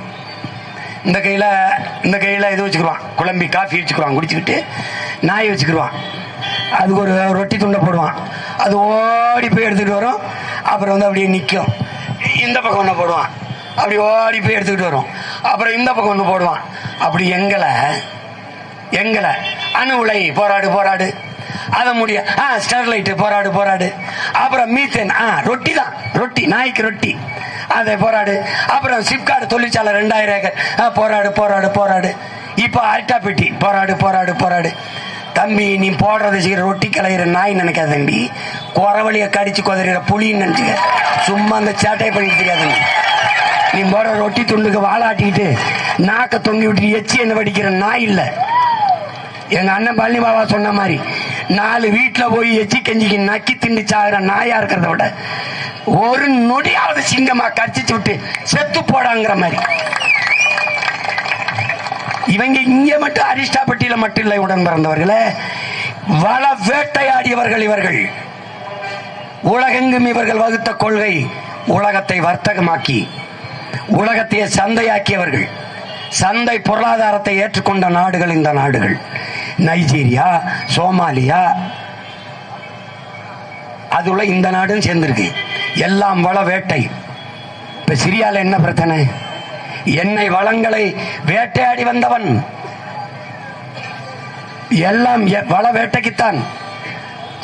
இந்த கையில் இது வச்சுக்கிடுவான், குழம்பி காஃபி வச்சுக்குவான், குடிச்சுக்கிட்டு நாய் வச்சுக்கிடுவான். அதுக்கு ஒரு ரொட்டி துண்டை போடுவான். அது ஓடி போய் எடுத்துக்கிட்டு வரும். அப்புறம் அப்படியே நிற்கும். இந்த பக்கம் ஒன்று போடுவான், அப்படி ஓடி போய் எடுத்துக்கிட்டு வரும். அப்புறம் இந்த பக்கம் ஒன்று போடுவான். அப்படி எங்களை அணு உலை போராடு அதை முடிய ஸ்டெர்லைட்டு போராடு. அப்புறம் மீத்தேன் ரொட்டி நாய்க்கு ரொட்டி அதை போராடு. அப்புறம் சிப்காட் தொழிற்சாலை 2000 ஏக்கர் போராடு. இப்போ அல்டா பெட்டி போராடு. தம்பி, நீ போடுறது சீக்கிரம் ரொட்டி கலையிற நாய் நினைக்காத தம்பி, குறவழியை கடிச்சு கொதறிற புளின்னு நினைச்சுக்க. சும்மா அந்த சேட்டையை பண்ணிட்டு தெரியாதுங்க. நீ போடுற ரொட்டி துண்டுக்கு வாழாட்டிக்கிட்டு நாக்க தொங்கி விட்டு எச்சி என்ன வடிக்கிற நாய் இல்லை. எங்க அண்ணன் பழனி பாபா சொன்ன மாதிரி 4 வீட்டில் போய் எச்சி கஞ்சிக்கு நக்கி திண்டு சாகுற நாயா இருக்கிறத விட ஒரு நொடியாவது சிங்கமா கடிச்சு விட்டு செத்து போடாங்கிற மாதிரி. இவங்க இங்க மட்டும் அரிஷ்டாபட்டியில மட்டும் இல்லை, உடன் பிறந்தவர்களே, வள வேட்டையாடியவர்கள் இவர்கள். உலகெங்கும் இவர்கள் வகுத்த கொள்கை உலகத்தை வர்த்தகமாக்கி உலகத்தையே சந்தையாக்கியவர்கள். சந்தை பொருளாதாரத்தை ஏற்றுக்கொண்ட நாடுகள் இந்த நாடுகள். நைஜீரியா, சோமாலியா, அதுல இந்த நாடும் சேர்ந்திருக்கு. எல்லாம் வள வேட்டை. இப்ப சிரியால என்ன பிரச்சனை? எண்ணெய் வளங்களை வேட்டையாடி வந்தவன். எல்லாம் வள வேட்டைக்குத்தான்.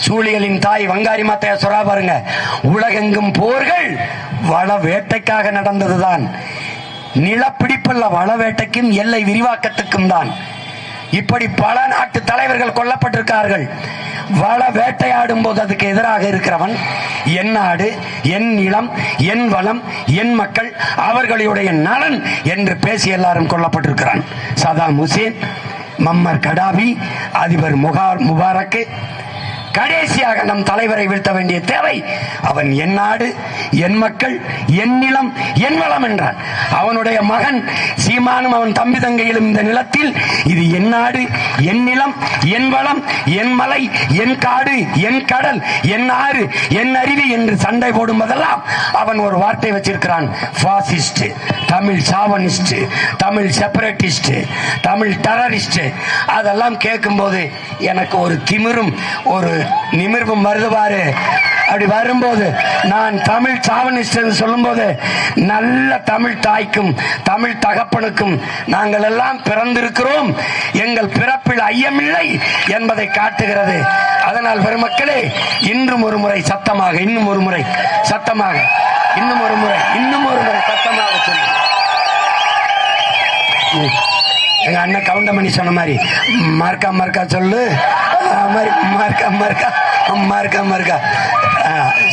சூழியலின் தாய் வங்காரி மாத்தையா சொல்றா பாருங்க, உலகெங்கும் போர்கள் வள வேட்டைக்காக நடந்ததுதான். நிலப்பிடிப்புள்ள வள வேட்டைக்கும் எல்லை விரிவாக்கத்துக்கும் தான். இப்படி பல நாட்டு தலைவர்கள் கொல்லப்பட்டிருக்கார்கள். வள வேட்டையாடும் போது அதுக்கு எதிராக இருக்கிறவன் என் நாடு, என் நிலம், என் வளம், என் மக்கள், அவர்களுடைய நலன் என்று பேசி எல்லாரும் கொல்லப்பட்டிருக்கிறான். சதாம் ஹுசேன், மம்மர் கடாபி, அதிபர் முபாரக், கடைசியாக நம் தலைவரை வீழ்த்த வேண்டிய தேவை. அவன் என் நாடு, என் மக்கள், என் நிலம், என் வளம் என்றான். அவனுடைய மகன் சீமானும் அவன் தம்பி தங்கையிலும் இந்த நிலத்தில் இது என் நாடு, என் நிலம், என் வளம், என் மலை, என் காடு, என் கடல், என் ஆறு, என் அருவி என்று சண்டை போடும்போதெல்லாம் அவன் ஒரு வார்த்தை வச்சிருக்கிறான், fascist, Tamil chauvinist, Tamil separatist, Tamil terrorist. அதெல்லாம் கேட்கும் போது எனக்கு ஒரு திமிரும் ஒரு நிமிர்வும் வருது பாரு. அப்படி வரும்போது நான் தமிழ் சாவனிஸ்ட் என்று சொல்லும் போது நல்ல தமிழ் தாய்க்கும் தமிழ் தகப்பனுக்கும் நாங்கள் எல்லாம் பிறந்திருக்கிறோம், எங்கள் பிறப்பில் ஐயமில்லை என்பதை காட்டுகிறது. அதனால் பெருமக்களே, இன்றும் ஒரு முறை சத்தமாக, இன்னும் ஒரு முறை சத்தமாக, இன்னும் ஒரு முறை சத்தமாக சொல்லு. எங்க அண்ணன் கவுண்டமணி சொன்ன மாதிரி மார்க்கா சொல்லு, மார்க்கா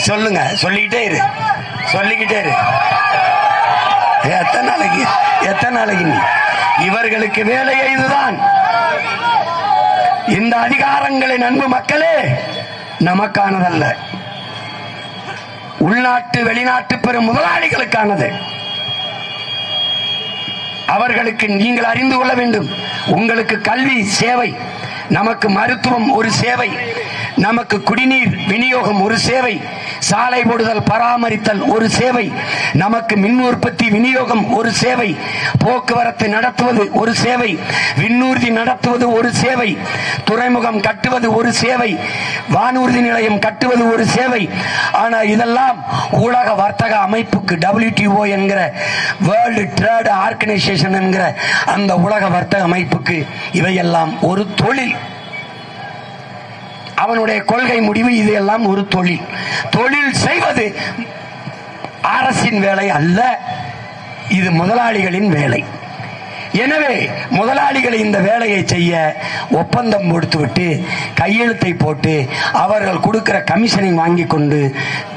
சொல்லுங்க, சொல்லிக்கிட்டே இரு. எத்தனை நாளைக்கு இவர்களுக்கு வேலையே இதுதான். இந்த அதிகாரங்களின் அன்பு மக்களே நமக்கானதல்ல, உள்நாட்டு வெளிநாட்டு பெரும் முதலாளிகளுக்கானது. அவர்களுக்கு நீங்கள் அறிந்து கொள்ள வேண்டும். உங்களுக்கு கல்வி சேவை, நமக்கு மருத்துவம் ஒரு சேவை, நமக்கு குடிநீர் விநியோகம் ஒரு சேவை, சாலை போடுதல் பராமரித்தல் ஒரு சேவை, நமக்கு மின் உற்பத்தி விநியோகம் ஒரு சேவை, போக்குவரத்து நடத்துவது ஒரு சேவை, விண்ணூர்தி நடத்துவது ஒரு சேவை, துறைமுகம் கட்டுவது ஒரு சேவை, வானூர்தி நிலையம் கட்டுவது ஒரு சேவை. ஆனால் இதெல்லாம் உலக வர்த்தக அமைப்புக்கு, WTO என்கிற வேர்ல்டு ட்ரேட் ஆர்கனைசேஷன் என்கிற அந்த உலக வர்த்தக அமைப்புக்கு இவையெல்லாம் ஒரு தொழில். அவனுடைய கொள்கை முடிவு இதெல்லாம் ஒரு தொழில். தொழில் செய்வது அரசின் வேலை அல்ல, இது முதலாளிகளின் வேலை. எனவே முதலாளிகளை இந்த வேலையை செய்ய ஒப்பந்தம் கொடுத்துவிட்டு கையெழுத்தை போட்டு அவர்கள் கொடுக்கிற கமிஷனை வாங்கி கொண்டு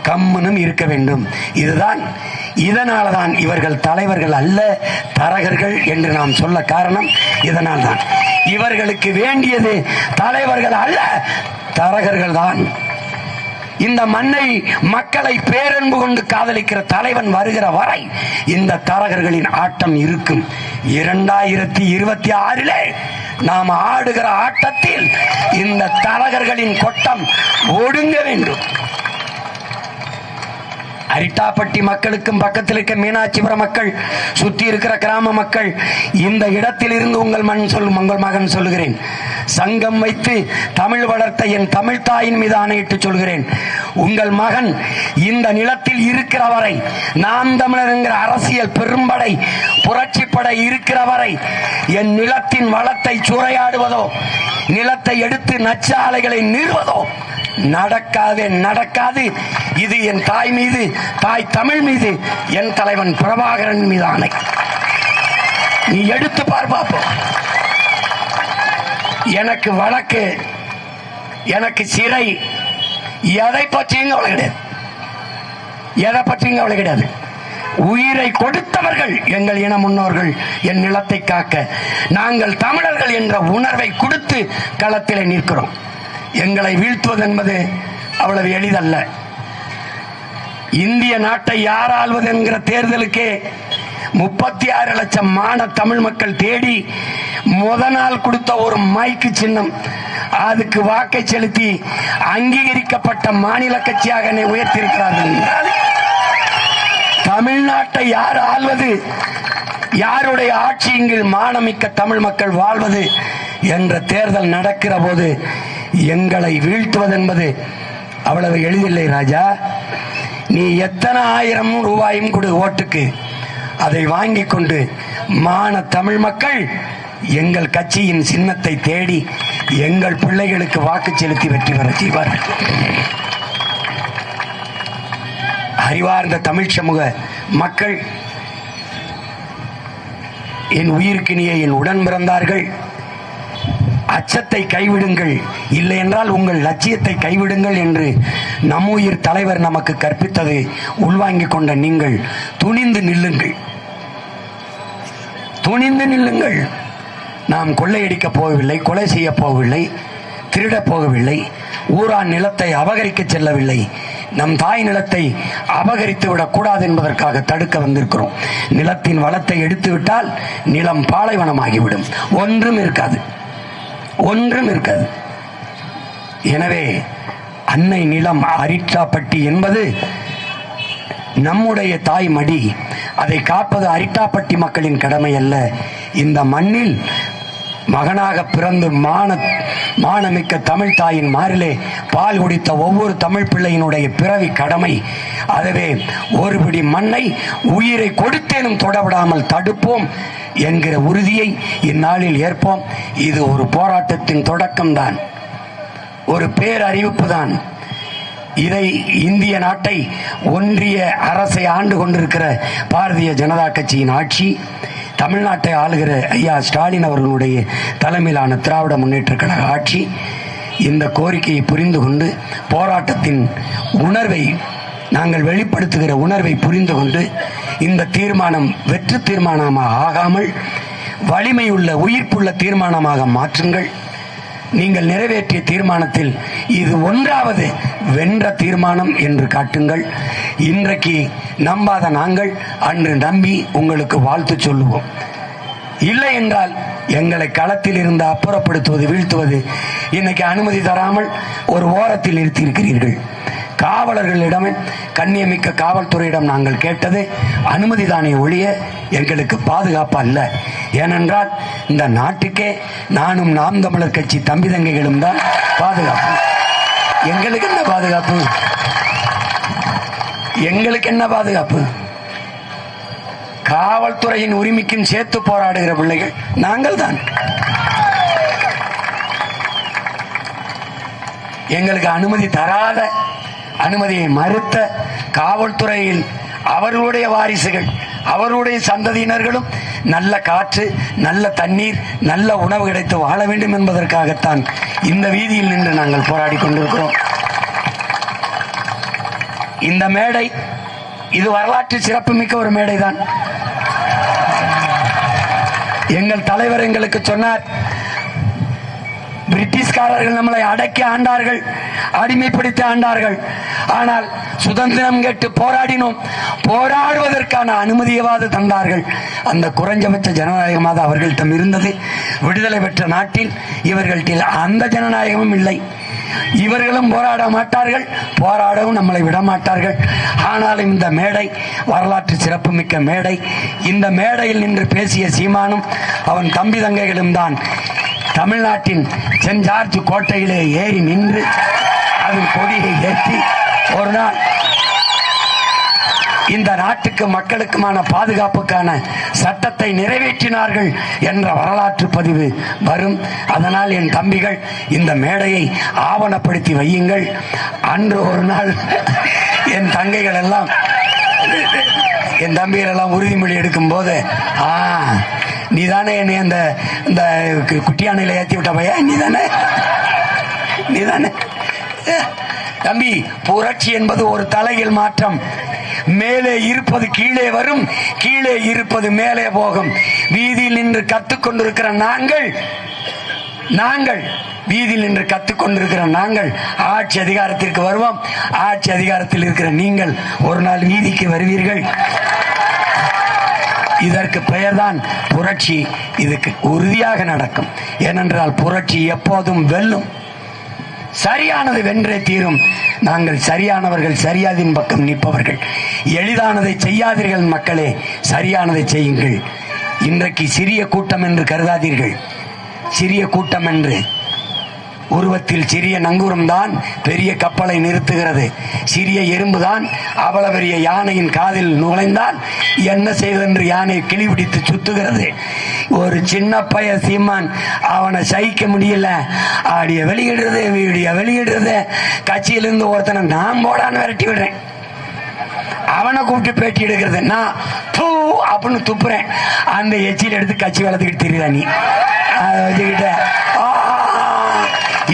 கம்முனும் இருக்க வேண்டும். இதுதான். இதனால்தான் இவர்கள் தலைவர்கள் அல்ல, தரகர்கள் என்று நாம் சொல்ல காரணம் இதனால் தான். இவர்களுக்கு வேண்டியது தலைவர்கள் அல்ல, தரகர்கள் தான். இந்த மண்ணை, மக்களை பேரன்பு கொண்டு காதலிக்கிற தலைவன் வருகிற வரை இந்த தரகர்களின் ஆட்டம் இருக்கும். 2026 நாம் ஆடுகிற ஆட்டத்தில் இந்த தரகர்களின் கொட்டம் ஒடுங்க வேண்டும். அரிட்டாப்பட்டி மக்களுக்கும் பக்கத்தில் இருக்க மீனாட்சிபுரம் மக்கள், சுத்தி இருக்கிற கிராம மக்கள், இந்த இடத்தில் இருந்து உங்கள் மகன் சொல்லுகிறேன், சங்கம் வைத்து தமிழ் வளர்த்த என் தமிழ் தாயின் மீது ஆணையிட்டு சொல்கிறேன், உங்கள் மகன் இந்த நிலத்தில் இருக்கிற வரை, நாம் தமிழர் என்கிற அரசியல் பெரும்படை புரட்சிப்படை இருக்கிற வரை என் நிலத்தின் வளத்தை சூறையாடுவதோ, நிலத்தை எடுத்து நச்சாலைகளை நிறுவதோ நடக்காது. இது என் தாய் மீது, தாய் தமிழ் மீது, என் தலைவன் பிரபாகரன் மீது ஆணை. நீ எடுத்து பார்ப்போம். எனக்கு வழக்கு, எனக்கு சிறை, எதை பற்றியும் கவலை கிடையாது. எதை பற்றியும் கவலை கிடையாது. உயிரை கொடுத்தவர்கள் எங்கள் இன முன்னோர்கள், என் நிலத்தை காக்க. நாங்கள் தமிழர்கள் என்ற உணர்வை கொடுத்து களத்திலே நிற்கிறோம். எங்களை வீழ்த்துவது என்பது அவ்வளவு எளிதல்ல. இந்திய நாட்டை யார் ஆள்வது என்கிற தேர்தலுக்கே 36 லட்சம் மான தமிழ் மக்கள் தேடி நாள் கொடுத்த ஒரு மைக்கு சின்னம், அதுக்கு வாக்கை செலுத்தி அங்கீகரிக்கப்பட்ட மாநில கட்சியாக என்னை உயர்த்தியிருக்கிறார்கள். தமிழ்நாட்டை யார் ஆள்வது, யாருடைய ஆட்சியின் கீழ் மானமிக்க தமிழ் மக்கள் வாழ்வது என்ற தேர்தல் நடக்கிற போது எங்களை வீழ்த்துவது என்பது அவ்வளவு எளிதில்லை ராஜா. நீ எத்தனை 1000 ரூபாயும் கொடு ஓட்டுக்கு, அதை வாங்கிக் கொண்டு மான தமிழ் மக்கள் எங்கள் கட்சியின் சின்னத்தை தேடி எங்கள் பிள்ளைகளுக்கு வாக்கு செலுத்தி வெற்றி பெற செய்வார்கள். அறிவார்ந்த தமிழ் சமூக மக்கள், என் உயிர்க்கினிய என் உடன் பிறந்தார்கள், அச்சத்தை கைவிடுங்கள், இல்லை என்றால் உங்கள் லட்சியத்தை கைவிடுங்கள் என்று நம்முயிர் தலைவர் நமக்கு கற்பித்தது உள்வாங்கிக் கொண்ட நீங்கள் துணிந்து நில்லுங்கள், துணிந்து நில்லுங்கள். நாம் கொள்ளையடிக்க போகவில்லை, கொலை செய்ய போகவில்லை, திருடப் போகவில்லை, ஊரான் நிலத்தை அபகரிக்க செல்லவில்லை. நம் தாய் நிலத்தை அபகரித்து விடக்கூடாது என்பதற்காக தடுக்க வந்திருக்கிறோம். நிலத்தின் வளத்தை எடுத்து விட்டால் நிலம் பாலைவனமாகிவிடும், ஒன்றும் இருக்காது. எனவே அன்னை நிலம் அரிட்டாப்பட்டி என்பது நம்முடைய தாய் மடி. அதை காப்பது அரிட்டாப்பட்டி மக்களின் கடமை அல்ல. இந்த மண்ணில் மகனாக பிறந்து மானமிக்க தமிழ் தாயின் மாறிலே பால் குடித்த ஒவ்வொரு தமிழ் பிள்ளையினுடைய பிறவி கடமை. அதுவே ஒரு பிடி மண்ணை உயிரை கொடுத்தேனும் தொடவிடாமல் தடுப்போம் என்கிற உறுதியை இந்நாளில் ஏற்போம். இது ஒரு போராட்டத்தின் தொடக்கம்தான், ஒரு பேரறிவிப்பு தான். இதை இந்திய நாட்டை ஒன்றிய அரசை ஆண்டு கொண்டிருக்கிற பாரதிய ஜனதா கட்சியின் ஆட்சி, தமிழ்நாட்டை ஆளுகிற ஐயா ஸ்டாலின் அவர்களுடைய தலைமையிலான திராவிட முன்னேற்ற கழக ஆட்சி இந்த கோரிக்கையை புரிந்து கொண்டு போராட்டத்தின் உணர்வை, நாங்கள் வெளிப்படுத்துகிற உணர்வை புரிந்து கொண்டு இந்த தீர்மானம் வெற்று தீர்மானமாக ஆகாமல் வலிமையுள்ள உயிர்ப்புள்ள தீர்மானமாக மாற்றுங்கள். நீங்கள் நிறைவேற்றிய தீர்மானத்தில் இது 1வது வென்ற தீர்மானம் என்று காட்டுங்கள். இன்றைக்கு நம்பாத நாங்கள் அன்று நம்பி உங்களுக்கு வாழ்த்து சொல்லுவோம். இல்லை என்றால் எங்களை களத்தில் இருந்து அப்புறப்படுத்துவது, வீழ்த்துவது, இன்னைக்கு அனுமதி தராமல் ஒரு ஓரத்தில் நிறுத்தியிருக்கிறீர்கள். காவலர்களிடம், கண்ணியமிக்க காவல்துறையிடம் நாங்கள் கேட்டது அனுமதி தானே ஒழிய எங்களுக்கு பாதுகாப்பு அல்ல. ஏனென்றால் இந்த நாட்டுக்கே நானும் நாம் தமிழர் கட்சி தம்பி தங்கைகளும் தான் பாதுகாப்பு. எங்களுக்கு என்ன பாதுகாப்பு? எங்களுக்கு என்ன பாதுகாப்பு? காவல்துறையின் உரிமைக்கும் சேர்த்து போராடுகிற பிள்ளைகள் நாங்கள் தான். எங்களுக்கு அனுமதி தராத, அனுமதியை மறுத்த காவல்துறையில் அவர்களுடைய வாரிசுகள், அவர்களுடைய சந்ததியினர்களும் நல்ல காற்று, நல்ல தண்ணீர், நல்ல உணவு கிடைத்து வாழ வேண்டும் என்பதற்காகத்தான் இந்த வீதியில் நின்று நாங்கள் போராடி கொண்டிருக்கிறோம். இந்த மேடை இது வரலாற்று சிறப்புமிக்க ஒரு மேடைதான். எங்கள் தலைவர் எங்களுக்கு சொன்னார், பிரிட்டிஷ்காரர்கள் நம்மளை அடக்கி ஆண்டார்கள், அடிமைப்படுத்தி ஆண்டார்கள். ஆனால் சுதந்திரம் கேட்டு போராடினோம், போராடுவதற்கான அனுமதியவாது தந்தார்கள். அந்த குறைஞ்சபட்ச ஜனநாயகமாக அவர்களிடம் இருந்தது. விடுதலை பெற்ற நாட்டில் இவர்கள்ட்ட அந்த ஜனநாயகமும் இல்லை. இவர்களும் போராட மாட்டார்கள், போராடவும் நம்மளை விட மாட்டார்கள். ஆனாலும் இந்த மேடை வரலாற்று சிறப்புமிக்க மேடை. இந்த மேடையில் நின்று பேசிய சீமானும் அவன் தம்பி தங்கைகளும் தான் தமிழ்நாட்டின் சென்ட் ஜார்ஜ் கோட்டையிலே ஏறி நின்று அதன் கொடியை ஏற்றி ஒரு நாள் இந்த நாட்டுக்கு மக்களுக்குமான பாதுகாப்புக்கான சட்டத்தை நிறைவேற்றினார்கள் என்ற வரலாற்று பதிவு வரும். அதனால் என் தம்பிகள் இந்த மேடையை ஆவணப்படுத்தி வையுங்கள். அன்று ஒரு நாள் என் தங்கைகள் எல்லாம் என் தம்பிகள் எல்லாம் உறுதிமொழி எடுக்கும் போது, நீதானே என்னை அந்த இந்த குட்டியானையில ஏற்றி விட்ட பையன், நீதானே தம்பி. புரட்சி என்பது ஒரு தலையில் மாற்றம். மேலே இருப்பது கீழே வரும், கீழே இருப்பது மேலே போகும். வீதியில் நின்று கத்துக்கொண்டிருக்கிற நாங்கள் வீதியில் நின்று கத்துக்கொண்டிருக்கிற நாங்கள் ஆட்சி அதிகாரத்திற்கு வருவோம். ஆட்சி அதிகாரத்தில் இருக்கிற நீங்கள் ஒரு நாள் வீதிக்கு வருவீர்கள். இதற்கு பெயர்தான் புரட்சி. இதுக்கு உறுதியாக நடக்கும். ஏனென்றால் புரட்சி எப்போதும் வெல்லும். சரியானது வென்றே தீரும். நாங்கள் சரியானவர்கள், சரியாதின் பக்கம் நிற்பவர்கள். எளிதானதை செய்யாதீர்கள் மக்களே, சரியானதை செய்யுங்கள். இன்றைக்கு சிறிய கூட்டம் என்று கருதாதீர்கள். சிறிய கூட்டம் என்று உருவத்தில் சிறிய நங்கூரம் தான் பெரிய கப்பலை நிறுத்துகிறது. சிறிய எறும்பு தான் அவ்வளவு பெரிய யானையின் காதில் நுழைந்தால் என்ன செய்வதென்று யானை கிளிபிடித்து சுத்துகிறது. ஒரு சின்ன பைய சீமான், அவனை சகிக்க முடியல. ஆடிய வெளியிடுறது, வீடியோ வெளியிடுறது. கட்சியிலிருந்து ஒருத்தனை நான் போடான்னு விரட்டி விடுறேன். அவனை கூப்பிட்டு பேட்டி எடுக்கிறது. நான் தூ அப்படின்னு துப்புறேன். அந்த எச்சியில் எடுத்து கட்சி வளர்த்துக்கிட்டு தெரியுதா நீ? அதை வச்சுக்கிட்ட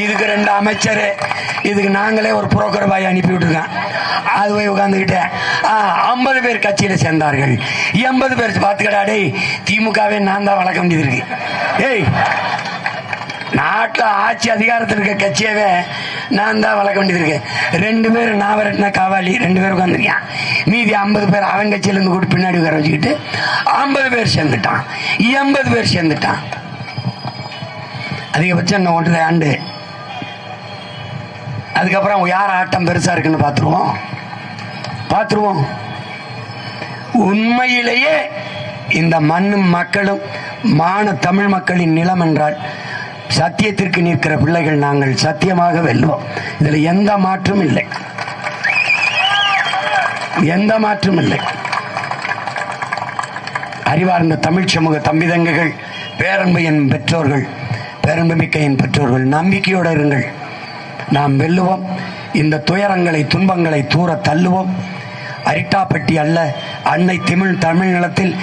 இதுக்கு 2 அமைச்சர், இதுக்கு நாங்களே ஒரு புரோக்கர் பாய் அனுப்பி விட்டுருக்கேன். அது போய் உட்காந்துக்கிட்ட 50 பேர் கட்சியில சேர்ந்தார்கள். 80 பேர் பார்த்துக்கடா, டேய் திமுகவே நான் தான் வளர்க்க வேண்டியது இருக்கு. ஏய், நாட்டில் ஆட்சி அதிகாரத்தில் இருக்க கட்சியவே நான் தான் வளர்க்க வேண்டியது இருக்கு. 2 பேர் நான் விரட்டின காவாலி 2 பேர் உட்காந்துருக்கான். மீதி 50 பேர் அவன் கட்சியிலிருந்து கூட பின்னாடி உட்கார வச்சுக்கிட்டு 50 பேர் சேர்ந்துட்டான். 80 பேர் சேர்ந்துட்டான். அதிகபட்சம் இன்னும் 1.5 ஆண்டு. அதுக்கப்புறம் யார் ஆட்டம் பெருசா இருக்குன்னு பார்த்துருவோம். உண்மையிலேயே இந்த மண்ணும் மக்களும் தமிழ் மக்களின் நிலம் என்றால் சத்தியத்திற்கு நிற்கிற பிள்ளைகள் நாங்கள் சத்தியமாக வெல்வோம். இதுல எந்த மாற்றும் இல்லை, எந்த மாற்றும் இல்லை. அறிவார்ந்த தமிழ் சமூக தம்பிதங்கைகள், பேரன்பு என் பெற்றோர்கள், பேரன்பு மிக்க என் பெற்றோர்கள், நம்பிக்கையோடு இருங்கள். நாம் வெல்லுவோம். இந்த துயரங்களை, துன்பங்களை தூர தள்ளுவோம். அரிட்டாப்பட்டி அல்ல, அன்னை தமிழ் நிலத்தில்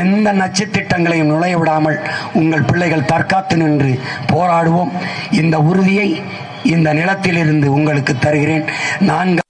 எந்த நச்சுத்திட்டங்களையும் நுழைய விடாமல் உங்கள் பிள்ளைகள் தற்காத்து நின்று போராடுவோம். இந்த உறுதியை இந்த நிலத்தில் இருந்து உங்களுக்கு தருகிறேன். 4